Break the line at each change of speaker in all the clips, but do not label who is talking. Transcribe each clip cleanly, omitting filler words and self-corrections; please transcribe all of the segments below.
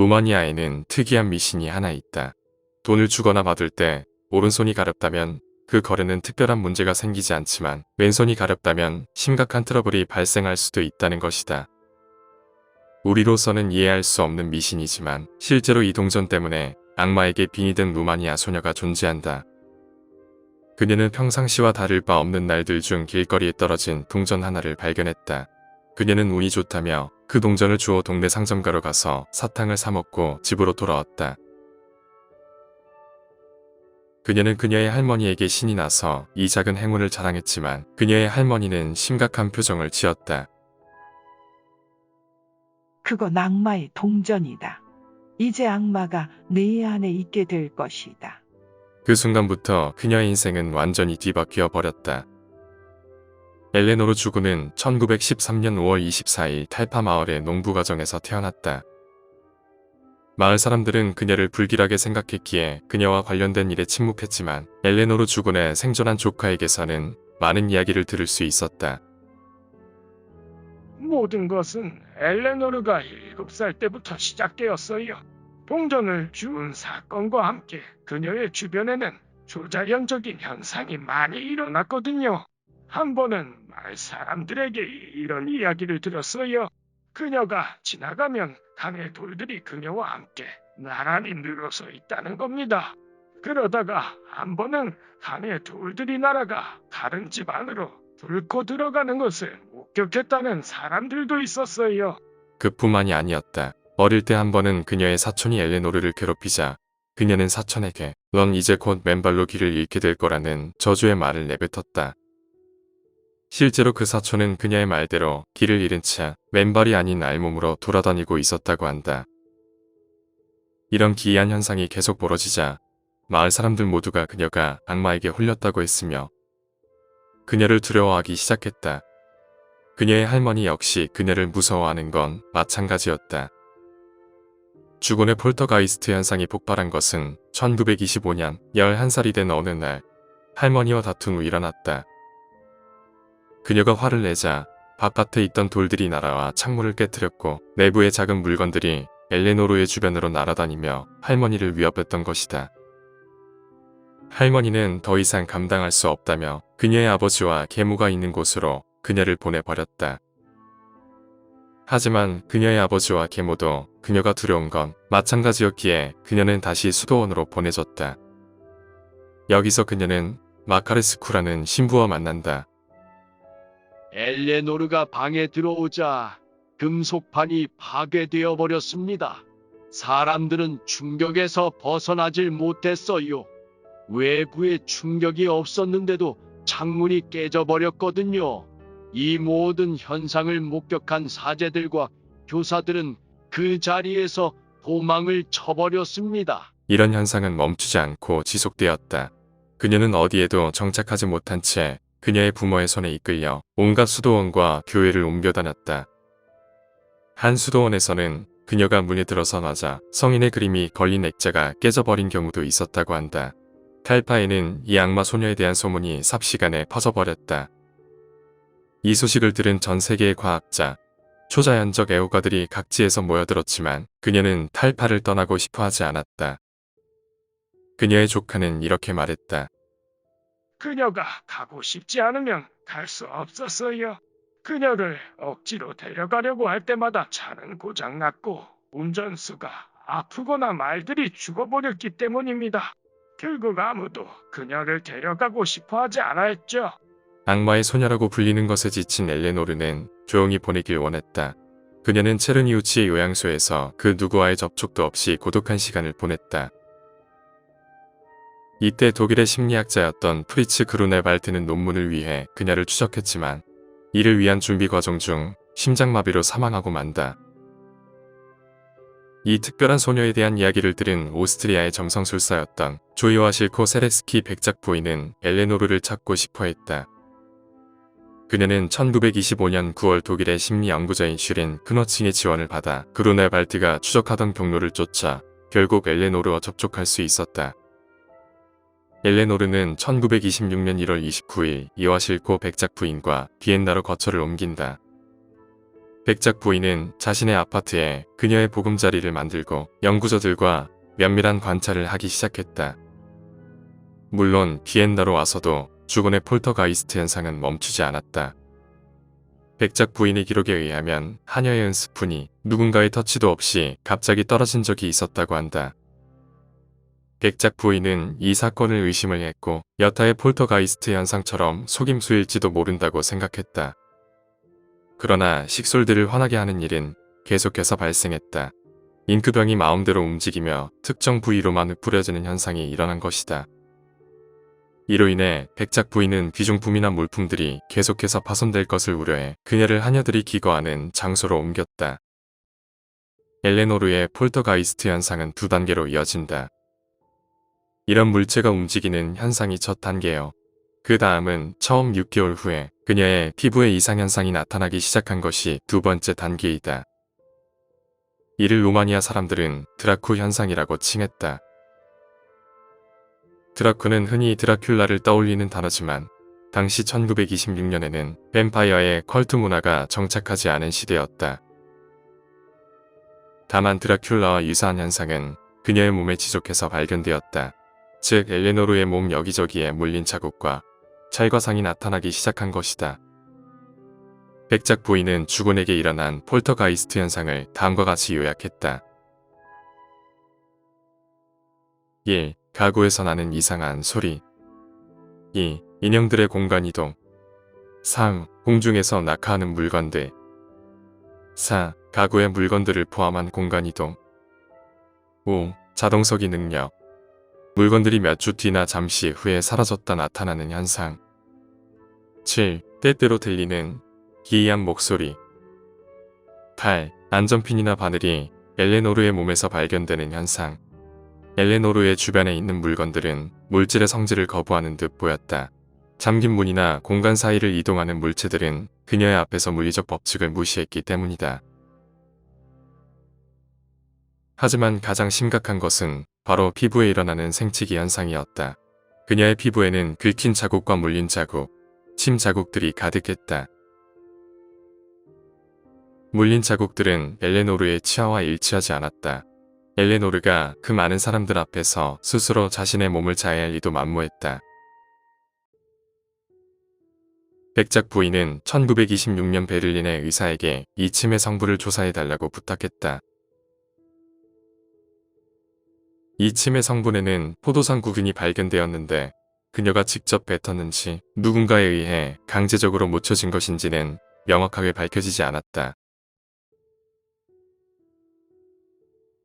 루마니아에는 특이한 미신이 하나 있다. 돈을 주거나 받을 때 오른손이 가렵다면 그 거래는 특별한 문제가 생기지 않지만 왼손이 가렵다면 심각한 트러블이 발생할 수도 있다는 것이다. 우리로서는 이해할 수 없는 미신이지만 실제로 이 동전 때문에 악마에게 빙의 된 루마니아 소녀가 존재한다. 그녀는 평상시와 다를 바 없는 날들 중 길거리에 떨어진 동전 하나를 발견했다. 그녀는 운이 좋다며 그 동전을 주워 동네 상점가로 가서 사탕을 사 먹고 집으로 돌아왔다. 그녀는 그녀의 할머니에게 신이 나서 이 작은 행운을 자랑했지만 그녀의 할머니는 심각한 표정을 지었다.
그건 악마의 동전이다. 이제 악마가 네 안에 있게 될 것이다.
그 순간부터 그녀의 인생은 완전히 뒤바뀌어 버렸다. 엘레노르 주구는 1913년 5월 24일 탈파 마을의 농부 가정에서 태어났다. 마을 사람들은 그녀를 불길하게 생각했기에 그녀와 관련된 일에 침묵했지만 엘레노르 주군의 생존한 조카에게서는 많은 이야기를 들을 수 있었다.
모든 것은 엘레노르가 7살 때부터 시작되었어요. 동전을 주운 사건과 함께 그녀의 주변에는 조자연적인 현상이 많이 일어났거든요. 한 번은 마을 사람들에게 이런 이야기를 들었어요. 그녀가 지나가면 강의 돌들이 그녀와 함께 나란히 늘어서 있다는 겁니다. 그러다가 한 번은 강의 돌들이 날아가 다른 집 안으로 뚫고 들어가는 것을 목격했다는 사람들도 있었어요.
그뿐만이 아니었다. 어릴 때 한 번은 그녀의 사촌이 엘레노르를 괴롭히자 그녀는 사촌에게 넌 이제 곧 맨발로 길을 잃게 될 거라는 저주의 말을 내뱉었다. 실제로 그 사촌은 그녀의 말대로 길을 잃은 채 맨발이 아닌 알몸으로 돌아다니고 있었다고 한다. 이런 기이한 현상이 계속 벌어지자 마을 사람들 모두가 그녀가 악마에게 홀렸다고 했으며 그녀를 두려워하기 시작했다. 그녀의 할머니 역시 그녀를 무서워하는 건 마찬가지였다. 주군의 폴터가이스트 현상이 폭발한 것은 1925년 11살이 된 어느 날 할머니와 다툰 후 일어났다. 그녀가 화를 내자 바깥에 있던 돌들이 날아와 창문을 깨뜨렸고 내부의 작은 물건들이 엘레노르의 주변으로 날아다니며 할머니를 위협했던 것이다. 할머니는 더 이상 감당할 수 없다며 그녀의 아버지와 계모가 있는 곳으로 그녀를 보내버렸다. 하지만 그녀의 아버지와 계모도 그녀가 두려운 건 마찬가지였기에 그녀는 다시 수도원으로 보내졌다. 여기서 그녀는 마카레스쿠라는 신부와 만난다.
엘레노르가 방에 들어오자 금속판이 파괴되어 버렸습니다. 사람들은 충격에서 벗어나질 못했어요. 외부에 충격이 없었는데도 창문이 깨져버렸거든요. 이 모든 현상을 목격한 사제들과 교사들은 그 자리에서 도망을 쳐버렸습니다.
이런 현상은 멈추지 않고 지속되었다. 그녀는 어디에도 정착하지 못한 채 그녀의 부모의 손에 이끌려 온갖 수도원과 교회를 옮겨 다녔다. 한 수도원에서는 그녀가 문에 들어서나자 성인의 그림이 걸린 액자가 깨져버린 경우도 있었다고 한다. 탈파에는 이 악마 소녀에 대한 소문이 삽시간에 퍼져버렸다. 이 소식을 들은 전 세계의 과학자, 초자연적 애호가들이 각지에서 모여들었지만 그녀는 탈파를 떠나고 싶어 하지 않았다. 그녀의 조카는 이렇게 말했다.
그녀가 가고 싶지 않으면 갈 수 없었어요. 그녀를 억지로 데려가려고 할 때마다 차는 고장났고 운전수가 아프거나 말들이 죽어버렸기 때문입니다. 결국 아무도 그녀를 데려가고 싶어 하지 않아 했죠.
악마의 소녀라고 불리는 것에 지친 엘레노르는 조용히 보내길 원했다. 그녀는 체르니우치의 요양소에서 그 누구와의 접촉도 없이 고독한 시간을 보냈다. 이때 독일의 심리학자였던 프리츠 그루네발트는 논문을 위해 그녀를 추적했지만 이를 위한 준비 과정 중 심장마비로 사망하고 만다. 이 특별한 소녀에 대한 이야기를 들은 오스트리아의 점성술사였던 조이와 실코 세레스키 백작 부인은 엘레노르를 찾고 싶어 했다. 그녀는 1925년 9월 독일의 심리연구자인 슈린 크너칭의 지원을 받아 그루네발트가 추적하던 경로를 쫓아 결국 엘레노르와 접촉할 수 있었다. 엘레노르는 1926년 1월 29일 이와 실코 백작 부인과 비엔나로 거처를 옮긴다. 백작 부인은 자신의 아파트에 그녀의 보금자리를 만들고 연구자들과 면밀한 관찰을 하기 시작했다. 물론 비엔나로 와서도 주군의 폴터가이스트 현상은 멈추지 않았다. 백작 부인의 기록에 의하면 하녀의 은스푼이 누군가의 터치도 없이 갑자기 떨어진 적이 있었다고 한다. 백작 부인은 이 사건을 의심을 했고 여타의 폴터가이스트 현상처럼 속임수일지도 모른다고 생각했다. 그러나 식솔들을 화나게 하는 일은 계속해서 발생했다. 잉크병이 마음대로 움직이며 특정 부위로만 뿌려지는 현상이 일어난 것이다. 이로 인해 백작 부인은 귀중품이나 물품들이 계속해서 파손될 것을 우려해 그녀를 하녀들이 기거하는 장소로 옮겼다. 엘레노르의 폴터가이스트 현상은 두 단계로 이어진다. 이런 물체가 움직이는 현상이 첫 단계요. 그 다음은 처음 6개월 후에 그녀의 피부에 이상 현상이 나타나기 시작한 것이 두 번째 단계이다. 이를 루마니아 사람들은 드라쿠 현상이라고 칭했다. 드라쿠는 흔히 드라큘라를 떠올리는 단어지만 당시 1926년에는 뱀파이어의 컬트 문화가 정착하지 않은 시대였다. 다만 드라큘라와 유사한 현상은 그녀의 몸에 지속해서 발견되었다. 즉 엘레노르의 몸 여기저기에 물린 자국과 찰과상이 나타나기 시작한 것이다. 백작 부인은 주군에게 일어난 폴터가이스트 현상을 다음과 같이 요약했다. 1. 가구에서 나는 이상한 소리. 2. 인형들의 공간이동. 3. 공중에서 낙하하는 물건들. 4. 가구의 물건들을 포함한 공간이동. 5. 자동석이 능력. 물건들이 몇 주 뒤나 잠시 후에 사라졌다 나타나는 현상. 7. 때때로 들리는 기이한 목소리. 8. 안전핀이나 바늘이 엘레노르의 몸에서 발견되는 현상. 엘레노르의 주변에 있는 물건들은 물질의 성질을 거부하는 듯 보였다. 잠긴 문이나 공간 사이를 이동하는 물체들은 그녀의 앞에서 물리적 법칙을 무시했기 때문이다. 하지만 가장 심각한 것은 바로 피부에 일어나는 생치기 현상이었다. 그녀의 피부에는 긁힌 자국과 물린 자국, 침 자국들이 가득했다. 물린 자국들은 엘레노르의 치아와 일치하지 않았다. 엘레노르가 그 많은 사람들 앞에서 스스로 자신의 몸을 자해할 리도 만무했다. 백작 부인은 1926년 베를린의 의사에게 이 침의 성분을 조사해달라고 부탁했다. 이 침의 성분에는 포도상구균이 발견되었는데 그녀가 직접 뱉었는지 누군가에 의해 강제적으로 묻혀진 것인지는 명확하게 밝혀지지 않았다.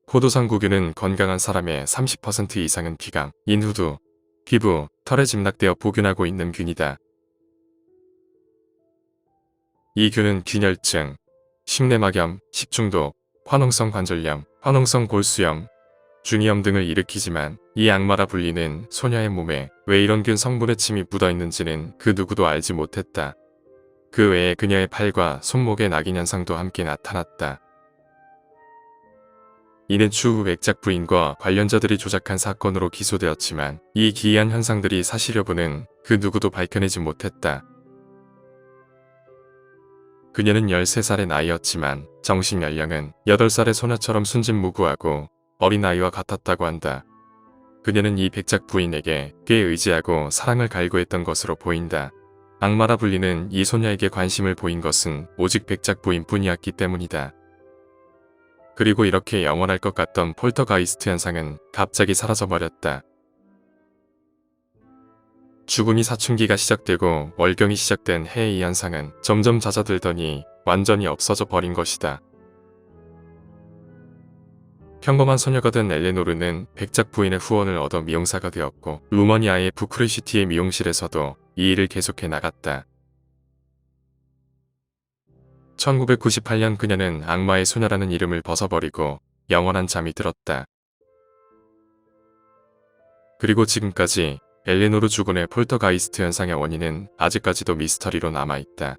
포도상구균은 건강한 사람의 30% 이상은 기강, 인후두, 피부, 털에 짐락되어 보균하고 있는 균이다. 이 균은 균열증, 식내막염, 식중독, 화농성 관절염, 화농성 골수염, 중이염 등을 일으키지만 이 악마라 불리는 소녀의 몸에 왜 이런 균 성분의 침이 묻어있는지는 그 누구도 알지 못했다. 그 외에 그녀의 팔과 손목에 낙인 현상도 함께 나타났다. 이는 추후 백작 부인과 관련자들이 조작한 사건으로 기소되었지만 이 기이한 현상들이 사실 여부는 그 누구도 밝혀내지 못했다. 그녀는 13살의 나이였지만 정신 연령은 8살의 소녀처럼 순진무구하고 어린아이와 같았다고 한다. 그녀는 이 백작 부인에게 꽤 의지하고 사랑을 갈구했던 것으로 보인다. 악마라 불리는 이 소녀에게 관심을 보인 것은 오직 백작 부인뿐이었기 때문이다. 그리고 이렇게 영원할 것 같던 폴터가이스트 현상은 갑자기 사라져버렸다. 주군이 사춘기가 시작되고 월경이 시작된 해의 이 현상은 점점 잦아들더니 완전히 없어져 버린 것이다. 평범한 소녀가 된 엘레노르는 백작 부인의 후원을 얻어 미용사가 되었고 루머니아의 부크레시티의 미용실에서도 이 일을 계속해 나갔다. 1998년 그녀는 악마의 소녀라는 이름을 벗어버리고 영원한 잠이 들었다. 그리고 지금까지 엘레노르 주군의 폴터가이스트 현상의 원인은 아직까지도 미스터리로 남아있다.